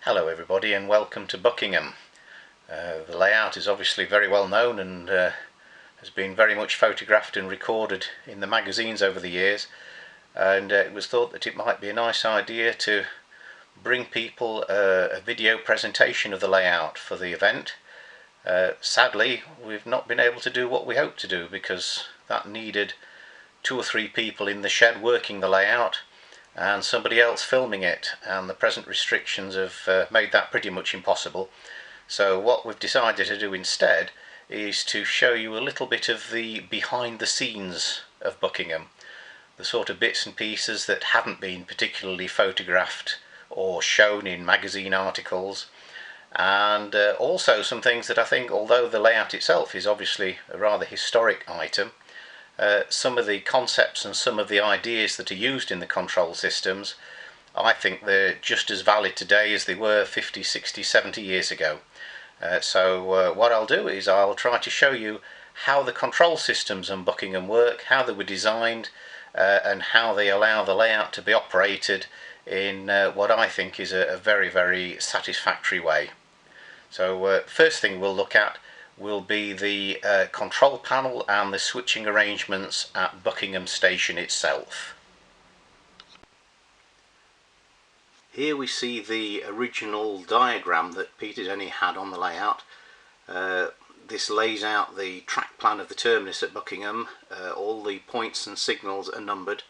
Hello everybody and welcome to Buckingham. The layout is obviously very well known and has been very much photographed and recorded in the magazines over the years, and it was thought that it might be a nice idea to bring people a video presentation of the layout for the event. Sadly, we've not been able to do what we hoped to do because that needed 2 or 3 people in the shed working the layout and somebody else filming it, and the present restrictions have made that pretty much impossible. So what we've decided to do instead is to show you a little bit of the behind the scenes of Buckingham, the sort of bits and pieces that haven't been particularly photographed or shown in magazine articles, and also some things that I think, although the layout itself is obviously a rather historic item, some of the concepts and some of the ideas that are used in the control systems, I think they're just as valid today as they were 50, 60, 70 years ago. So what I'll do is I'll try to show you how the control systems on Buckingham work, how they were designed, and how they allow the layout to be operated in what I think is a very, very satisfactory way. So first thing we'll look at will be the control panel and the switching arrangements at Buckingham Station itself. Here we see the original diagram that Peter Denny had on the layout. This lays out the track plan of the terminus at Buckingham. All the points and signals are numbered.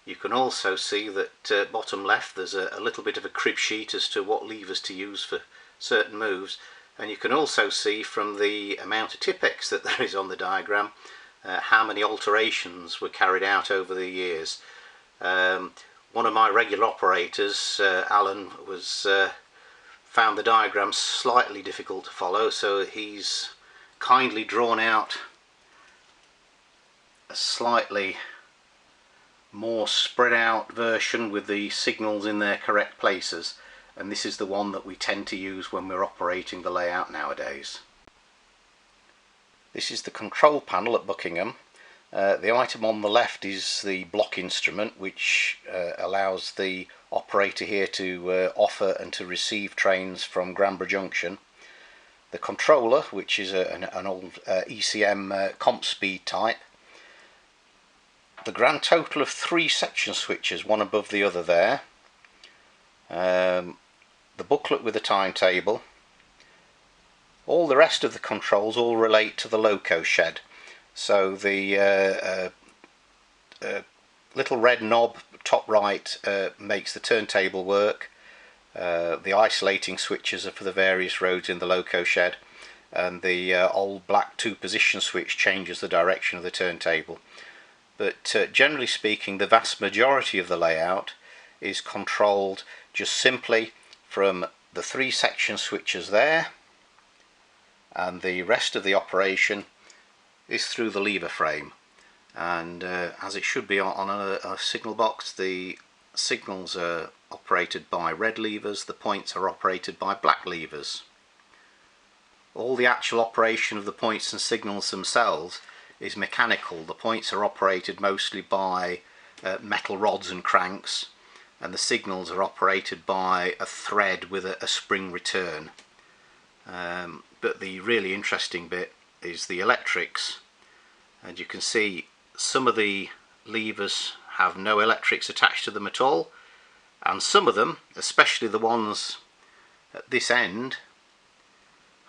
You can also see that bottom left there's a little bit of a crib sheet as to what levers to use for certain moves. And you can also see from the amount of Tipex that there is on the diagram how many alterations were carried out over the years. One of my regular operators, Alan, found the diagram slightly difficult to follow, so he's kindly drawn out a slightly more spread out version with the signals in their correct places. And this is the one that we tend to use when we're operating the layout nowadays. This is the control panel at Buckingham. The item on the left is the block instrument, which allows the operator here to offer and to receive trains from Granba Junction. The controller, which is an old ECM comp speed type. The grand total of 3 section switches, one above the other there. The booklet with the timetable. All the rest of the controls all relate to the loco shed. So the little red knob top right makes the turntable work. The isolating switches are for the various roads in the loco shed, and the old black 2-position switch changes the direction of the turntable. But generally speaking, the vast majority of the layout is controlled just simply from the 3 section switches there, and the rest of the operation is through the lever frame. And as it should be on a signal box, the signals are operated by red levers, the points are operated by black levers. All the actual operation of the points and signals themselves is mechanical. The points are operated mostly by metal rods and cranks, and the signals are operated by a thread with a spring return. But the really interesting bit is the electrics, and you can see some of the levers have no electrics attached to them at all, and some of them, especially the ones at this end,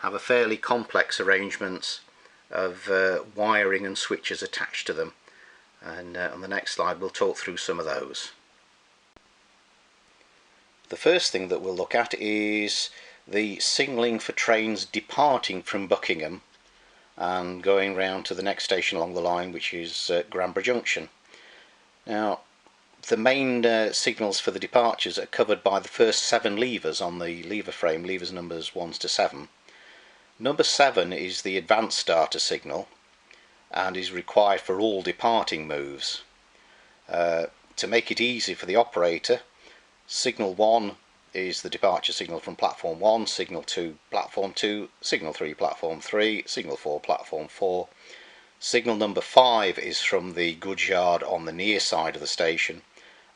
have a fairly complex arrangement of wiring and switches attached to them, and on the next slide we'll talk through some of those. The first thing that we'll look at is the signalling for trains departing from Buckingham and going round to the next station along the line, which is Granba Junction. Now, the main signals for the departures are covered by the first 7 levers on the lever frame, levers numbers 1 to 7. Number 7 is the advanced starter signal and is required for all departing moves. To make it easy for the operator, signal 1 is the departure signal from platform 1, signal 2 platform 2, signal 3 platform 3, signal 4 platform 4. Signal number 5 is from the goods yard on the near side of the station,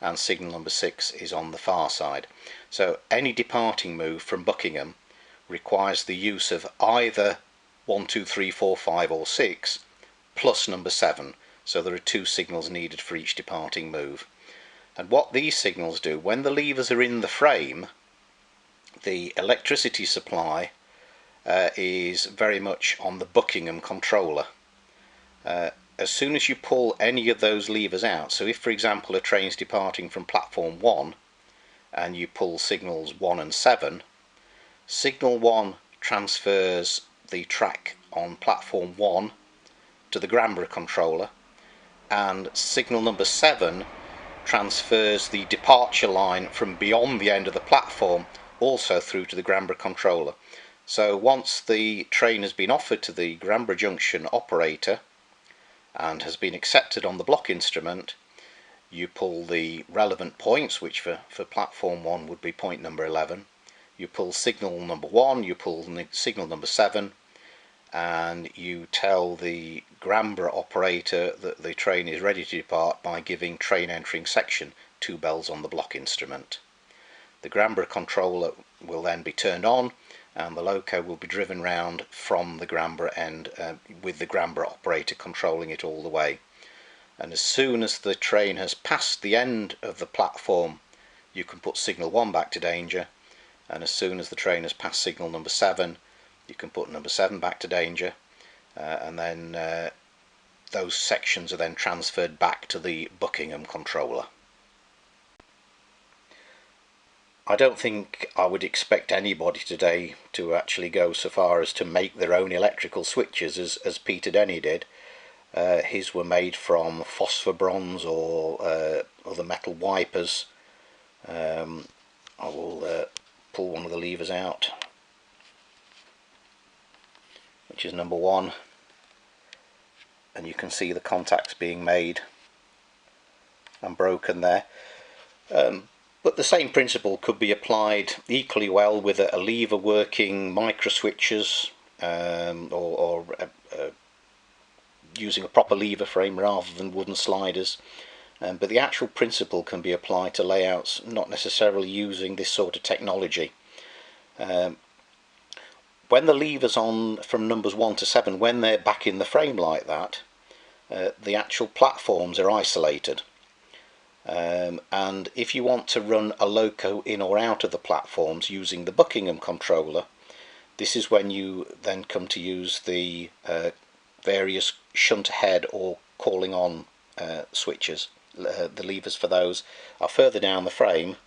and signal number 6 is on the far side. So any departing move from Buckingham requires the use of either 1, 2, 3, 4, 5 or 6 plus number 7. So there are 2 signals needed for each departing move. And what these signals do, when the levers are in the frame, the electricity supply is very much on the Buckingham controller. As soon as you pull any of those levers out, so if for example a train's departing from platform 1 and you pull signals 1 and 7, signal 1 transfers the track on platform 1 to the Granba controller, and signal number 7 transfers the departure line from beyond the end of the platform also through to the Granba controller. So once the train has been offered to the Granba Junction operator and has been accepted on the block instrument, you pull the relevant points, which for platform 1 would be point number 11. You pull signal number 1, you pull signal number 7, and you tell the Granba operator that the train is ready to depart by giving train entering section 2 bells on the block instrument. The Granba controller will then be turned on and the loco will be driven round from the Granba end with the Granba operator controlling it all the way. And as soon as the train has passed the end of the platform, you can put signal 1 back to danger, and as soon as the train has passed signal number 7, you can put number 7 back to danger, and then those sections are then transferred back to the Buckingham controller. I don't think I would expect anybody today to actually go so far as to make their own electrical switches as Peter Denny did. His were made from phosphor bronze or other metal wipers. I will pull one of the levers out, which is number 1, and you can see the contacts being made and broken there. But the same principle could be applied equally well with a lever working micro switches, or using a proper lever frame rather than wooden sliders. But the actual principle can be applied to layouts not necessarily using this sort of technology. When the levers on from numbers 1 to 7, when they're back in the frame like that, the actual platforms are isolated. And if you want to run a loco in or out of the platforms using the Buckingham controller, this is when you then come to use the various shunt ahead or calling on switches. The levers for those are further down the frame.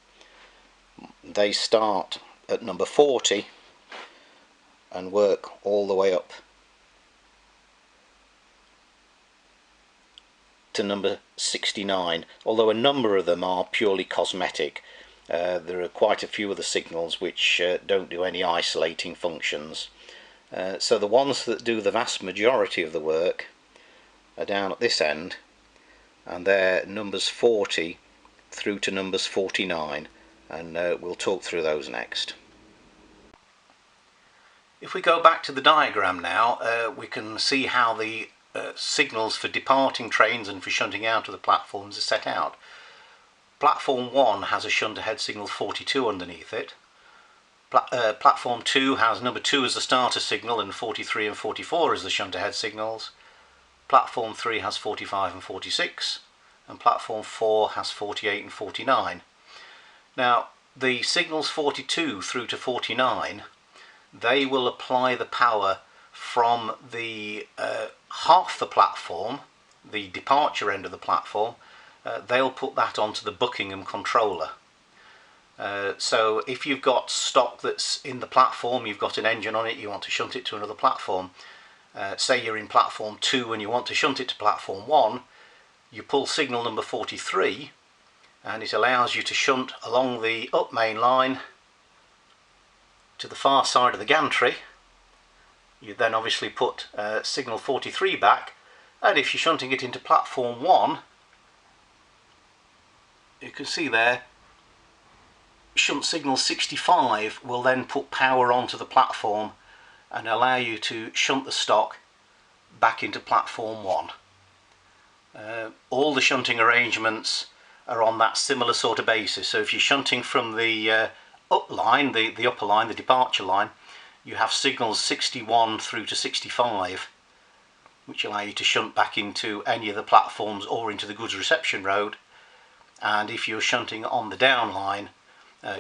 They start at number 40 and work all the way up to number 69, although a number of them are purely cosmetic. There are quite a few of the signals which don't do any isolating functions. So the ones that do the vast majority of the work are down at this end, and they're numbers 40 through to numbers 49, and we'll talk through those next. If we go back to the diagram now, we can see how the signals for departing trains and for shunting out of the platforms are set out. Platform 1 has a shunt ahead signal 42 underneath it. Platform 2 has number 2 as the starter signal and 43 and 44 as the shunt ahead signals. Platform 3 has 45 and 46, and platform 4 has 48 and 49. Now the signals 42 through to 49, they will apply the power from the half the platform, the departure end of the platform. They'll put that onto the Buckingham controller. So if you've got stock that's in the platform, you've got an engine on it, you want to shunt it to another platform, say you're in platform 2 and you want to shunt it to platform 1, you pull signal number 43 and it allows you to shunt along the up main line to the far side of the gantry. You then obviously put signal 43 back, and if you're shunting it into platform 1, you can see there shunt signal 65 will then put power onto the platform and allow you to shunt the stock back into platform 1. All the shunting arrangements are on that similar sort of basis. So if you're shunting from the up line, the upper line, the departure line, you have signals 61 through to 65, which allow you to shunt back into any of the platforms or into the goods reception road. And if you're shunting on the down line,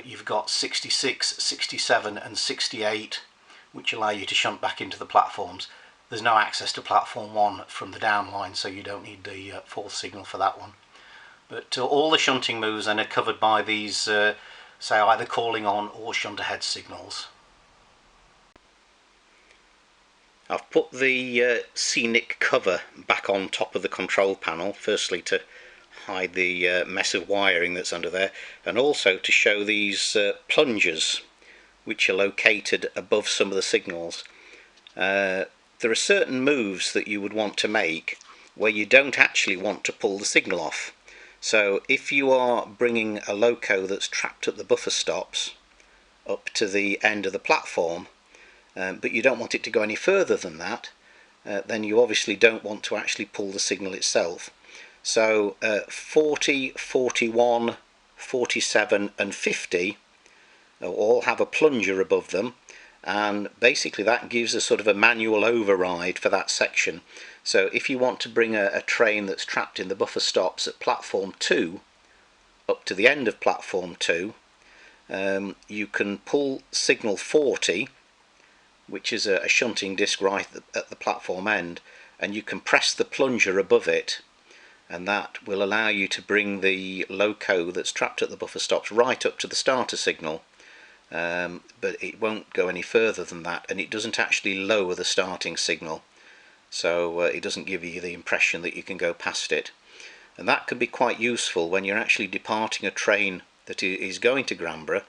you've got 66, 67 and 68, which allow you to shunt back into the platforms. There's no access to platform 1 from the down line, so you don't need the fourth signal for that one. But all the shunting moves then are covered by these, say, either calling on or shunt ahead signals. I've put the scenic cover back on top of the control panel, firstly to hide the mess of wiring that's under there, and also to show these plungers which are located above some of the signals. There are certain moves that you would want to make where you don't actually want to pull the signal off. So if you are bringing a loco that's trapped at the buffer stops up to the end of the platform, but you don't want it to go any further than that, then you obviously don't want to actually pull the signal itself. So 40, 41, 47 and 50 all have a plunger above them, and basically that gives a sort of a manual override for that section. So if you want to bring a train that's trapped in the buffer stops at platform 2 up to the end of platform 2, you can pull signal 40, which is a shunting disc right at the platform end, and you can press the plunger above it, and that will allow you to bring the loco that's trapped at the buffer stops right up to the starter signal, but it won't go any further than that, and it doesn't actually lower the starting signal, so it doesn't give you the impression that you can go past it. And that can be quite useful when you're actually departing a train that is going to Granba,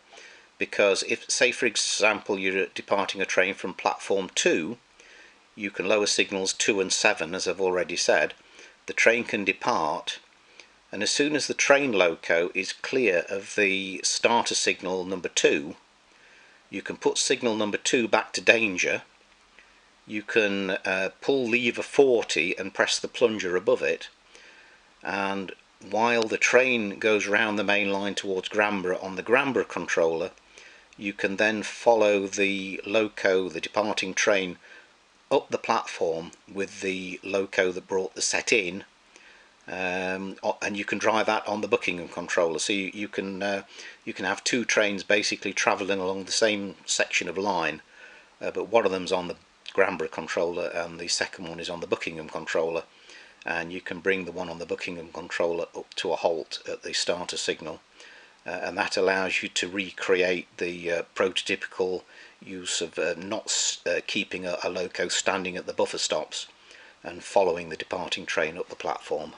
because if, say for example, you're departing a train from platform 2, you can lower signals 2 and 7, as I've already said. The train can depart, and as soon as the train loco is clear of the starter signal number 2, you can put signal number 2 back to danger. You can pull lever 40 and press the plunger above it, and while the train goes round the main line towards Granba on the Granba controller, you can then follow the loco, the departing train, up the platform with the loco that brought the set in, and you can drive that on the Buckingham controller. So you can have two trains basically travelling along the same section of line, but one of them's on the Granba controller and the second one is on the Buckingham controller, and you can bring the one on the Buckingham controller up to a halt at the starter signal, and that allows you to recreate the prototypical use of not keeping a loco standing at the buffer stops and following the departing train up the platform.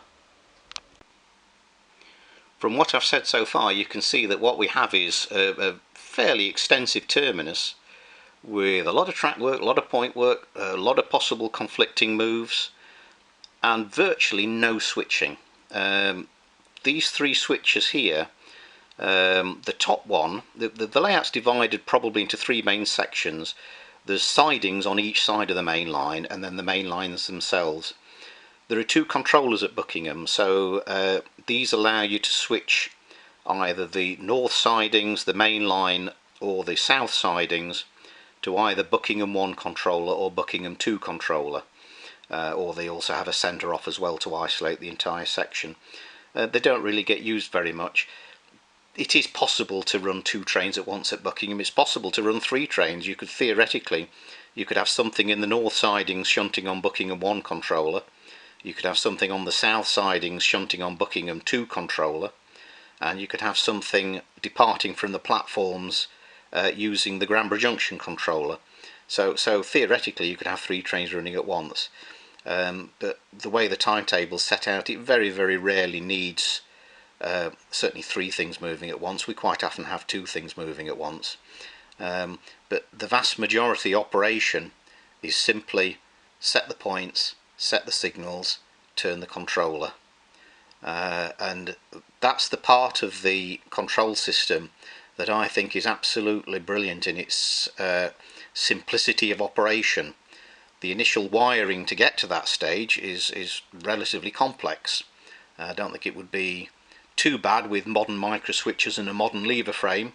From what I've said so far, you can see that what we have is a fairly extensive terminus with a lot of track work, a lot of point work, a lot of possible conflicting moves, and virtually no switching. These three switches here, the top one, the layout's divided probably into three main sections. There's sidings on each side of the main line, and then the main lines themselves. There are two controllers at Buckingham, so these allow you to switch either the north sidings, the main line, or the south sidings to either Buckingham 1 controller or Buckingham 2 controller, or they also have a centre off as well to isolate the entire section. They don't really get used very much. It is possible to run two trains at once at Buckingham. It's possible to run three trains. You could theoretically, you could have something in the north sidings shunting on Buckingham 1 controller. You could have something on the south sidings shunting on Buckingham 2 controller, and you could have something departing from the platforms using the Granba Junction controller. So theoretically you could have three trains running at once, but the way the timetable's set out, it very, very rarely needs certainly three things moving at once. We quite often have two things moving at once, but the vast majority operation is simply set the points, set the signals, turn the controller, and that's the part of the control system that I think is absolutely brilliant in its simplicity of operation. The initial wiring to get to that stage is relatively complex. I don't think it would be too bad with modern micro switches and a modern lever frame,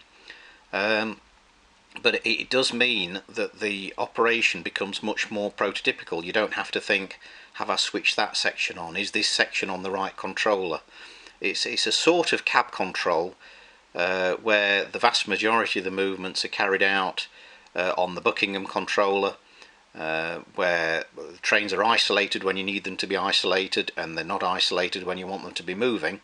but it does mean that the operation becomes much more prototypical. You don't have to think, have I switched that section on? Is this section on the right controller? It's a sort of cab control where the vast majority of the movements are carried out on the Buckingham controller, where the trains are isolated when you need them to be isolated, and they're not isolated when you want them to be moving.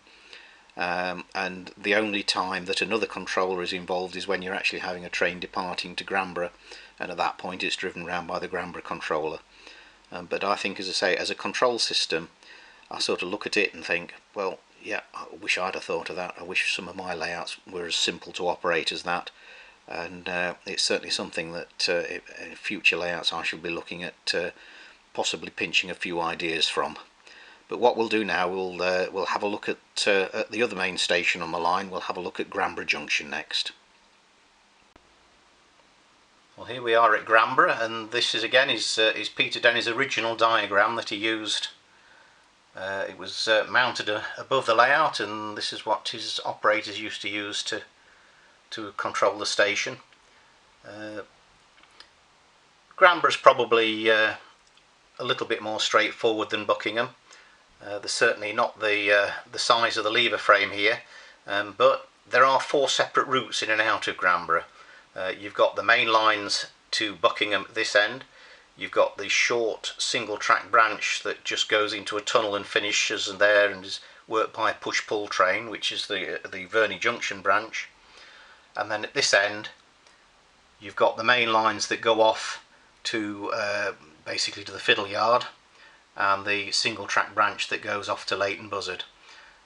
And the only time that another controller is involved is when you're actually having a train departing to Granba, and at that point it's driven around by the Granba controller. But I think, as I say, as a control system, I sort of look at it and think, well, yeah, I wish I'd have thought of that. I wish some of my layouts were as simple to operate as that. And it's certainly something that in future layouts I shall be looking at possibly pinching a few ideas from. But what we'll do now, we'll have a look at the other main station on the line. We'll have a look at Granba Junction next. Well, here we are at Granba, and this is again is Peter Denny's original diagram that he used. It was mounted above the layout, and this is what his operators used to use to control the station. Granba's probably a little bit more straightforward than Buckingham. There's certainly not the size of the lever frame here, but there are 4 separate routes in and out of Granba. You've got the main lines to Buckingham at this end. You've got the short single track branch that just goes into a tunnel and finishes there and is worked by a push-pull train, which is the Granba Junction branch. And then at this end you've got the main lines that go off to basically to the Fiddle Yard, and the single track branch that goes off to Leighton Buzzard.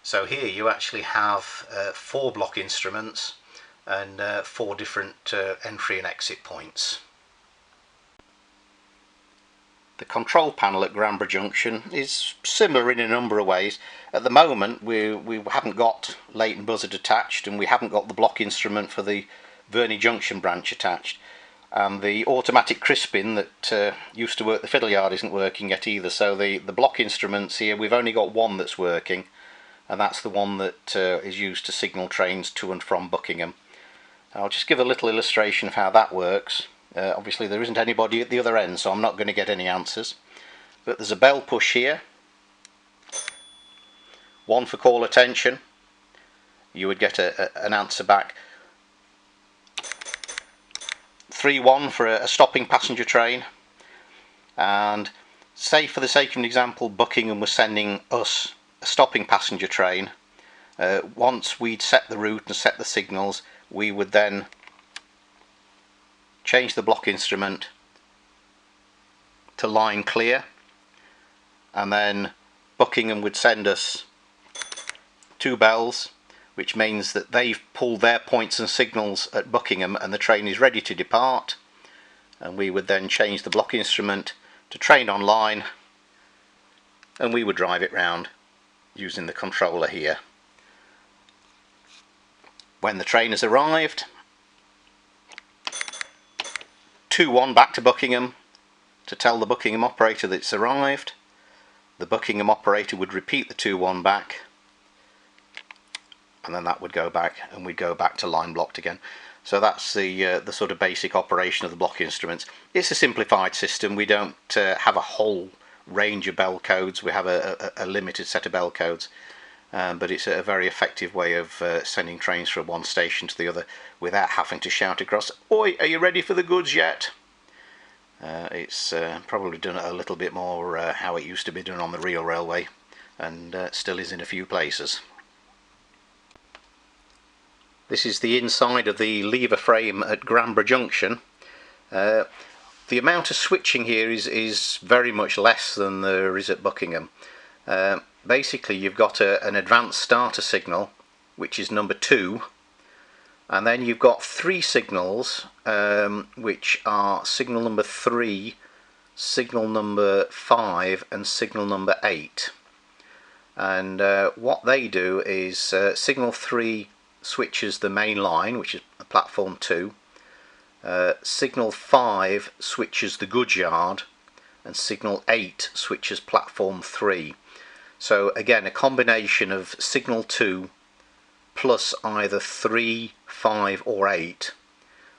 So here you actually have 4 block instruments and 4 different entry and exit points. The control panel at Granba Junction is similar in a number of ways. At the moment we haven't got Leighton Buzzard attached, and we haven't got the block instrument for the Granba Junction branch attached. And the automatic crisping that used to work the Fiddle Yard isn't working yet either, so the block instruments here, we've only got one that's working, and that's the one that is used to signal trains to and from Buckingham. I'll just give a little illustration of how that works. Obviously there isn't anybody at the other end, so I'm not going to get any answers, but there's a bell push here, one for call attention. You would get an answer back. 3-1 for a stopping passenger train. And say, for the sake of an example, Buckingham was sending us a stopping passenger train. Once we'd set the route and set the signals, we would then change the block instrument to line clear, and then Buckingham would send us 2 bells, which means that they've pulled their points and signals at Buckingham and the train is ready to depart, and we would then change the block instrument to train on line, and we would drive it round using the controller here. When the train has arrived, 2-1 back to Buckingham to tell the Buckingham operator that it's arrived. The Buckingham operator would repeat the 2-1 back, and then that would go back, and we'd go back to line blocked again. So that's the sort of basic operation of the block instruments. It's a simplified system. We don't have a whole range of bell codes. We have a limited set of bell codes, but it's a very effective way of sending trains from one station to the other without having to shout across, "Oi, are you ready for the goods yet?" It's probably done a little bit more how it used to be done on the real railway, and still is in a few places. This is the inside of the lever frame at Granba Junction. The amount of switching here is very much less than there is at Buckingham. Basically you've got an advanced starter signal, which is number 2, and then you've got 3 signals, which are signal number 3, signal number 5 and signal number 8. And what they do is signal 3 switches the main line, which is platform 2, signal 5 switches the goods yard, and signal 8 switches platform 3. So again, a combination of signal 2 plus either 3, 5 or 8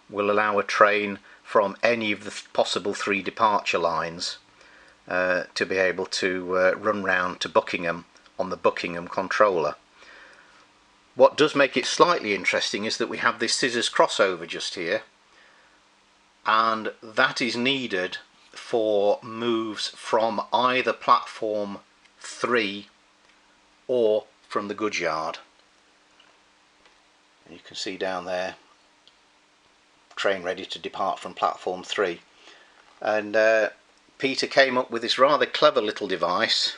will allow a train from any of the possible 3 departure lines to be able to run round to Buckingham on the Buckingham controller. What does make it slightly interesting is that we have this scissors crossover just here, and that is needed for moves from either platform 3 or from the goods yard. You can see down there, train ready to depart from platform 3, and Peter came up with this rather clever little device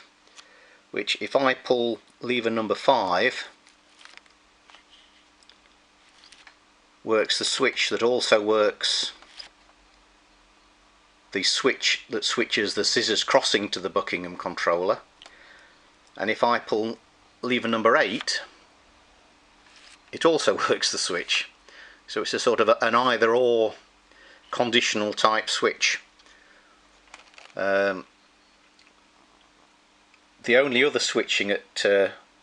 which, if I pull lever number 5, works the switch that also works the switch that switches the scissors crossing to the Buckingham controller, and if I pull lever number 8, it also works the switch. So it's a sort of an either or conditional type switch. The only other switching at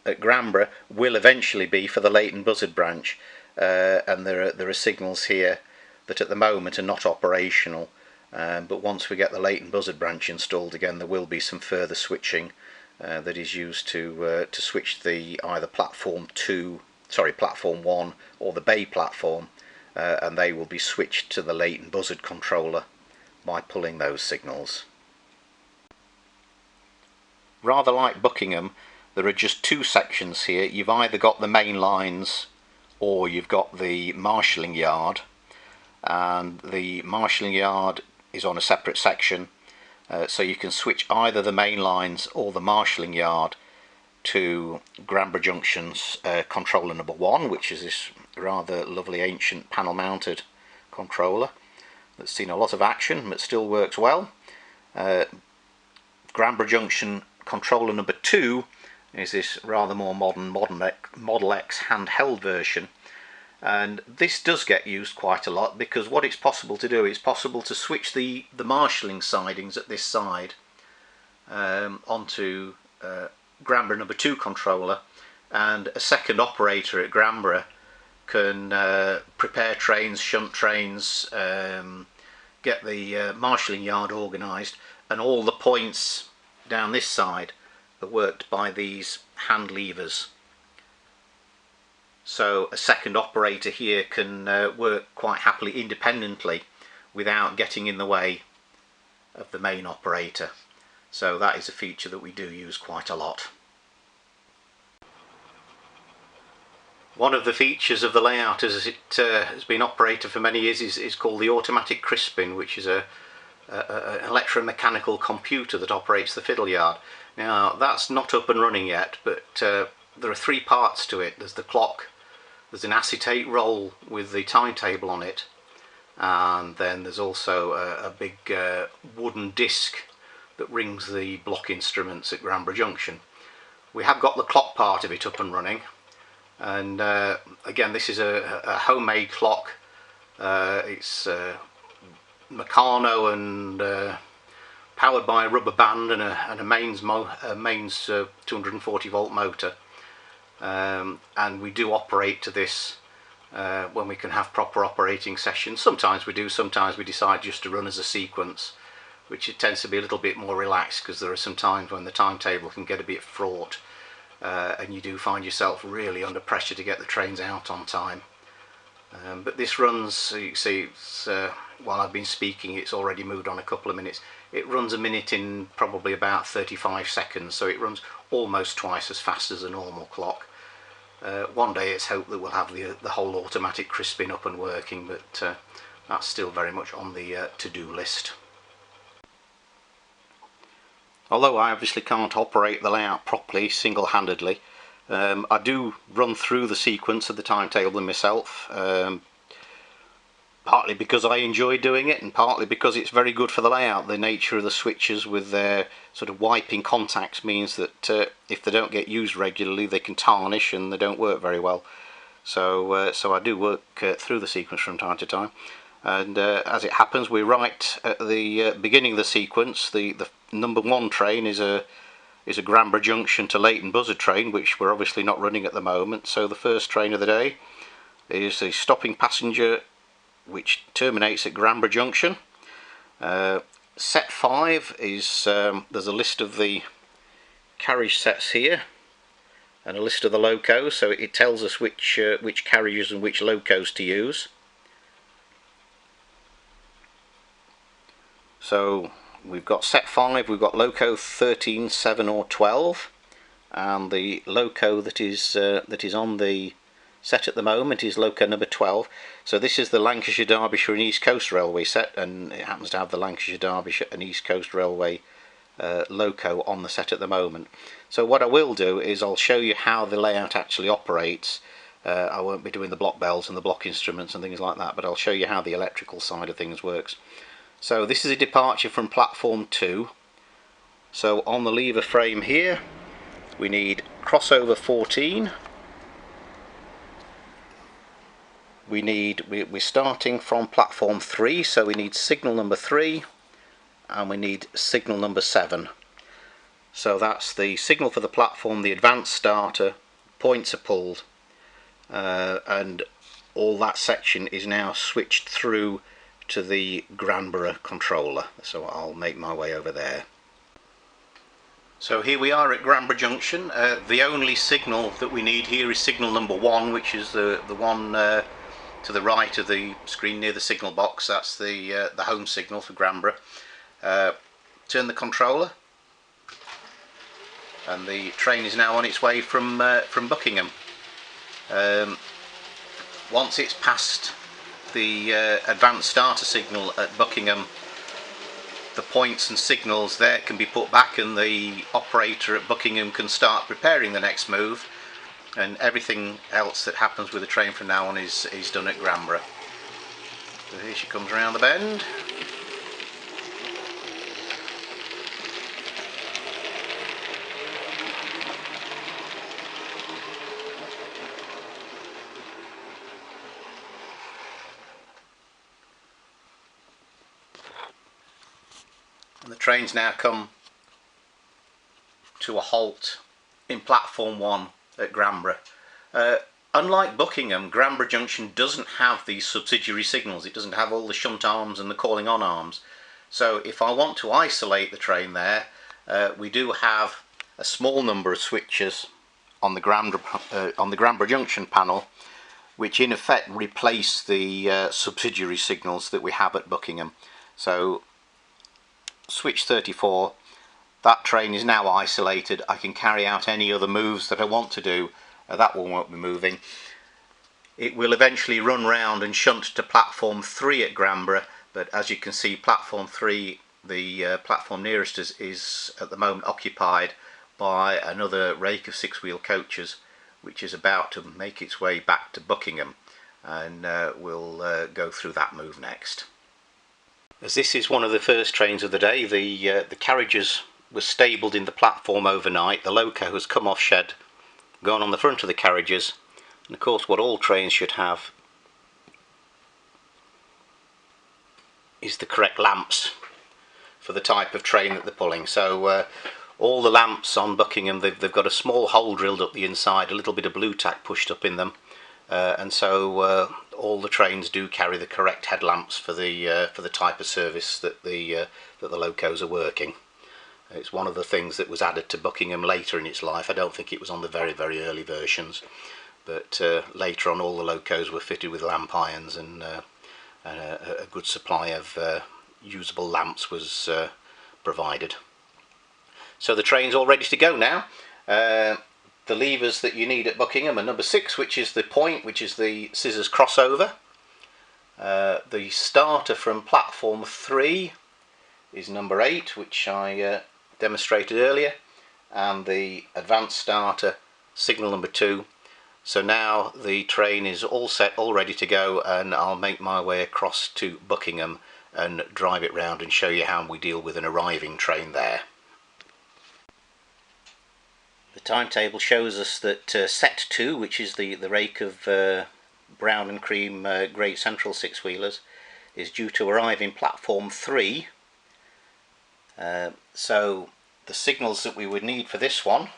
Granba will eventually be for the Leighton Buzzard branch, and there are signals here that at the moment are not operational, but once we get the Leighton Buzzard branch installed again, there will be some further switching that is used to switch the either platform 1 or the bay platform, and they will be switched to the Leighton Buzzard controller by pulling those signals. Rather like Buckingham, there are just 2 sections here. You've either got the main lines or you've got the marshalling yard, and the marshalling yard is on a separate section, so you can switch either the main lines or the marshalling yard to Granba Junction's controller number 1, which is this rather lovely ancient panel mounted controller that's seen a lot of action but still works well. Granba Junction controller number 2 is this rather more modern Model X handheld version, and this does get used quite a lot because what it's possible to do, it's possible to switch the marshalling sidings at this side onto Granba number 2 controller, and a second operator at Granba can prepare trains, shunt trains, get the marshalling yard organised, and all the points down this side are worked by these hand levers. So a second operator here can work quite happily independently without getting in the way of the main operator. So that is a feature that we do use quite a lot. One of the features of the layout as it has been operated for many years is called the automatic crisping, which is an electromechanical computer that operates the fiddle yard. Now that's not up and running yet, but there are 3 parts to it. There's the clock, there's an acetate roll with the timetable on it, and then there's also a big wooden disc that rings the block instruments at Granba Junction. We have got the clock part of it up and running, and again, this is a homemade clock. It's Meccano and powered by a rubber band and a mains 240 volt motor, and we do operate to this when we can have proper operating sessions. Sometimes we do, sometimes we decide just to run as a sequence, which it tends to be a little bit more relaxed because there are some times when the timetable can get a bit fraught, and you do find yourself really under pressure to get the trains out on time. But this runs, you can see, while I've been speaking it's already moved on a couple of minutes. It runs a minute in probably about 35 seconds, so it runs almost twice as fast as a normal clock. One day it's hoped that we'll have the whole automatic crisping up and working, but that's still very much on the to-do list. Although I obviously can't operate the layout properly single-handedly, I do run through the sequence of the timetable myself, partly because I enjoy doing it and partly because it's very good for the layout. The nature of the switches with their sort of wiping contacts means that if they don't get used regularly they can tarnish and they don't work very well. So I do work through the sequence from time to time, and as it happens we're right at the beginning of the sequence. The number 1 train is a is a Granba Junction to Leighton Buzzard train, which we're obviously not running at the moment. So the first train of the day is the stopping passenger, which terminates at Granba Junction. Set 5 is, there's a list of the carriage sets here and a list of the locos, so it tells us which carriages and which locos to use. So we've got set 5, we've got loco 13, 7 or 12, and the loco that is on the set at the moment is loco number 12. So this is the Lancashire, Derbyshire and East Coast Railway set, and it happens to have the Lancashire, Derbyshire and East Coast Railway loco on the set at the moment. So what I will do is I'll show you how the layout actually operates. I won't be doing the block bells and the block instruments and things like that, but I'll show you how the electrical side of things works. So this is a departure from platform 2. So on the lever frame here we need crossover 14. We're starting from platform 3, so we need signal number 3 and we need signal number 7. So that's the signal for the platform, the advanced starter, points are pulled, and all that section is now switched through to the Granba controller. So I'll make my way over there. So here we are at Granba Junction. The only signal that we need here is signal number 1, which is the one to the right of the screen near the signal box. That's the home signal for Granba. Turn the controller, and the train is now on its way from Buckingham. Once it's past the advanced starter signal at Buckingham, the points and signals there can be put back and the operator at Buckingham can start preparing the next move, and everything else that happens with the train from now on is done at Granba. So here she comes around the bend. And the train's now come to a halt in platform 1 at Granba. Unlike Buckingham, Granba Junction doesn't have these subsidiary signals. It doesn't have all the shunt arms and the calling on arms. So if I want to isolate the train there, we do have a small number of switches on the Granba Junction panel, which in effect replace the subsidiary signals that we have at Buckingham. So switch 34, that train is now isolated. I can carry out any other moves that I want to do. That one won't be moving. It will eventually run round and shunt to platform 3 at Granba, but as you can see, platform 3, the platform nearest us, is at the moment occupied by another rake of 6-wheel coaches, which is about to make its way back to Buckingham, and we'll go through that move next. As this is one of the first trains of the day, the carriages were stabled in the platform overnight. The loco has come off shed, gone on the front of the carriages, and of course what all trains should have is the correct lamps for the type of train that they're pulling. So all the lamps on Buckingham, they've got a small hole drilled up the inside, a little bit of blue tack pushed up in them, and so all the trains do carry the correct headlamps for the type of service that the locos are working. It's one of the things that was added to Buckingham later in its life. I don't think it was on the very early versions, but later on all the locos were fitted with lamp irons, and a good supply of usable lamps was provided. So the train's all ready to go now. The levers that you need at Buckingham are number 6, which is the point, which is the scissors crossover. The starter from platform 3 is number 8, which I demonstrated earlier, and the advanced starter, signal number 2. So now the train is all set, all ready to go, and I'll make my way across to Buckingham and drive it round and show you how we deal with an arriving train there. The timetable shows us that set 2, which is the rake of brown and cream Great Central 6-wheelers, is due to arrive in platform 3. So the signals that we would need for this one.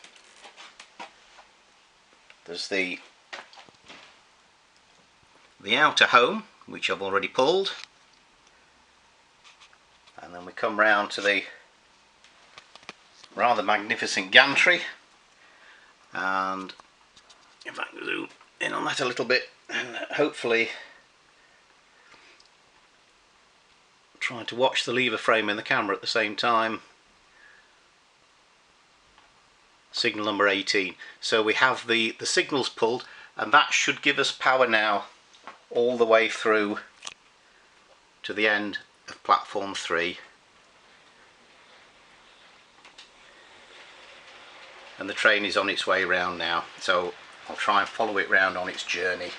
There's the outer home, which I've already pulled, and then we come round to the rather magnificent gantry, and if I can zoom in on that a little bit, and hopefully trying to watch the lever frame in the camera at the same time. Signal number 18. So we have the signals pulled, and that should give us power now all the way through to the end of platform 3. And the train is on its way round now, so I'll try and follow it round on its journey.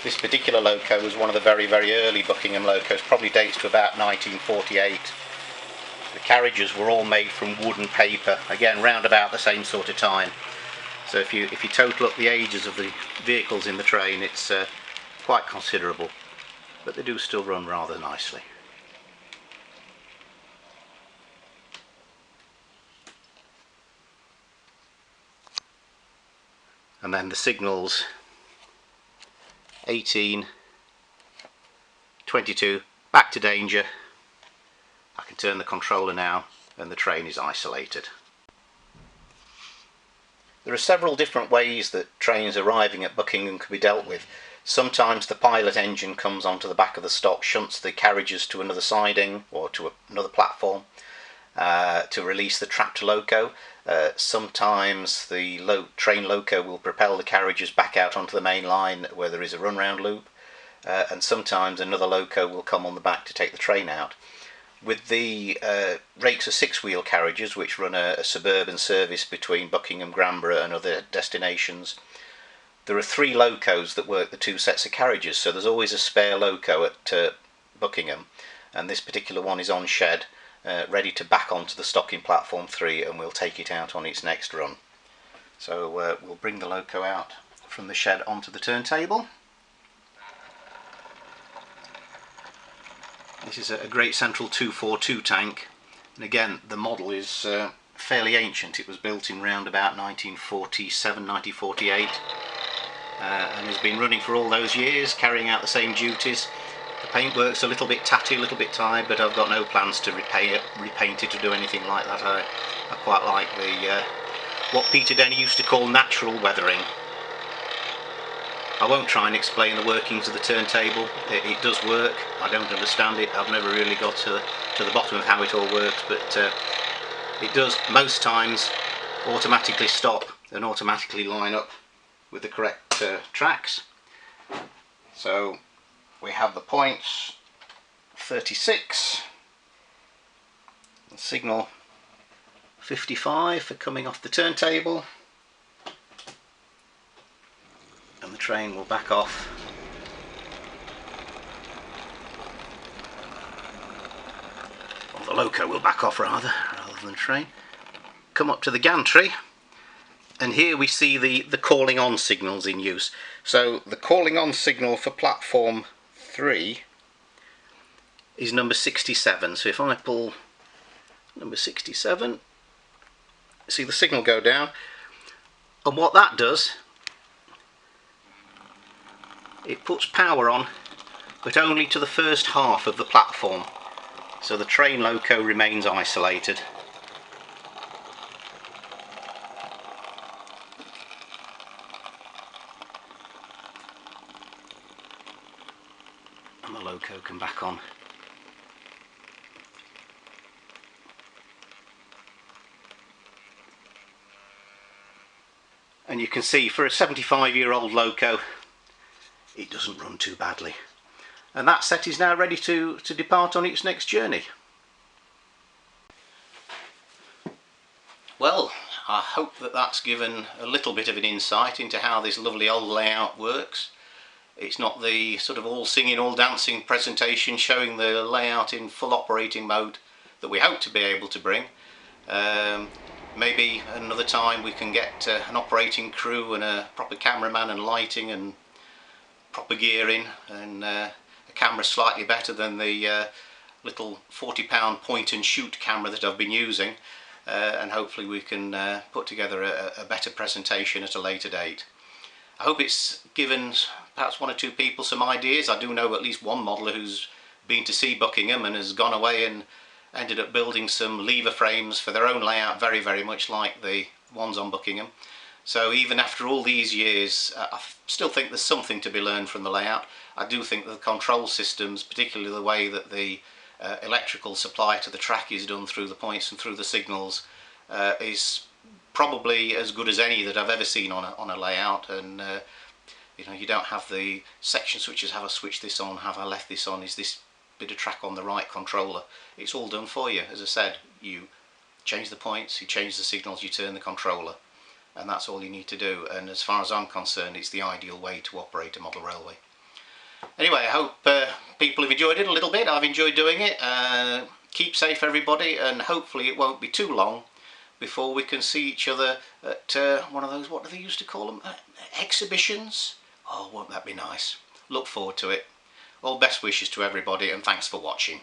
This particular loco was one of the very early Buckingham locos, probably dates to about 1948. The carriages were all made from wood and paper, again round about the same sort of time. So if you total up the ages of the vehicles in the train, it's quite considerable, but they do still run rather nicely. And then the signals 18, 22, back to danger. I can turn the controller now and the train is isolated. There are several different ways that trains arriving at Buckingham can be dealt with. Sometimes the pilot engine comes onto the back of the stock, shunts the carriages to another siding or to another platform to release the trapped loco. Sometimes the train loco will propel the carriages back out onto the main line where there is a run round loop, and sometimes another loco will come on the back to take the train out. With the rakes of 6-wheel carriages, which run a suburban service between Buckingham, Granbar and other destinations, there are 3 locos that work the 2 sets of carriages, so there's always a spare loco at Buckingham, and this particular one is on shed, ready to back onto the stock in platform 3, and we'll take it out on its next run. So we'll bring the loco out from the shed onto the turntable. This is a Great Central 242 tank, and again the model is fairly ancient. It was built in round about 1947, 1948, and has been running for all those years, carrying out the same duties. The paintwork's a little bit tatty, a little bit tired, but I've got no plans to repaint it or do anything like that. I quite like what Peter Denny used to call natural weathering. I won't try and explain the workings of the turntable. It does work. I don't understand it. I've never really got to the bottom of how it all works, but it does most times automatically stop and automatically line up with the correct tracks. So we have the points 36, signal 55 for coming off the turntable, and the train will back off. Or the loco will back off rather than the train. Come up to the gantry, and here we see the calling on signals in use. So the calling on signal for platform 3 is number 67. So if I pull number 67, see the signal go down, and what that does, it puts power on, but only to the first half of the platform, so the train loco remains isolated. And the loco can back on. And you can see for a 75-year-old loco, it doesn't run too badly. And that set is now ready to depart on its next journey. Well, I hope that that's given a little bit of an insight into how this lovely old layout works. It's not the sort of all singing, all dancing presentation showing the layout in full operating mode that we hope to be able to bring. maybe another time we can get an operating crew and a proper cameraman and lighting and proper gearing, and a camera slightly better than the little £40 point and shoot camera that I've been using, and hopefully we can put together a better presentation at a later date. I hope it's given perhaps one or two people some ideas. I do know at least one modeller who's been to see Buckingham and has gone away and ended up building some lever frames for their own layout, very much like the ones on Buckingham. So even after all these years, I still think there's something to be learned from the layout. I do think that the control systems, particularly the way that the electrical supply to the track is done through the points and through the signals, is probably as good as any that I've ever seen on a layout. And you know, you don't have the section switches, have I switched this on, have I left this on, is this bit of track on the right controller. It's all done for you. As I said, you change the points, you change the signals, you turn the controller, and that's all you need to do. And as far as I'm concerned, it's the ideal way to operate a model railway. Anyway, I hope people have enjoyed it a little bit. I've enjoyed doing it. Keep safe everybody, and hopefully it won't be too long before we can see each other at one of those, what do they used to call them, exhibitions? Oh, won't that be nice? Look forward to it. All best wishes to everybody, and thanks for watching.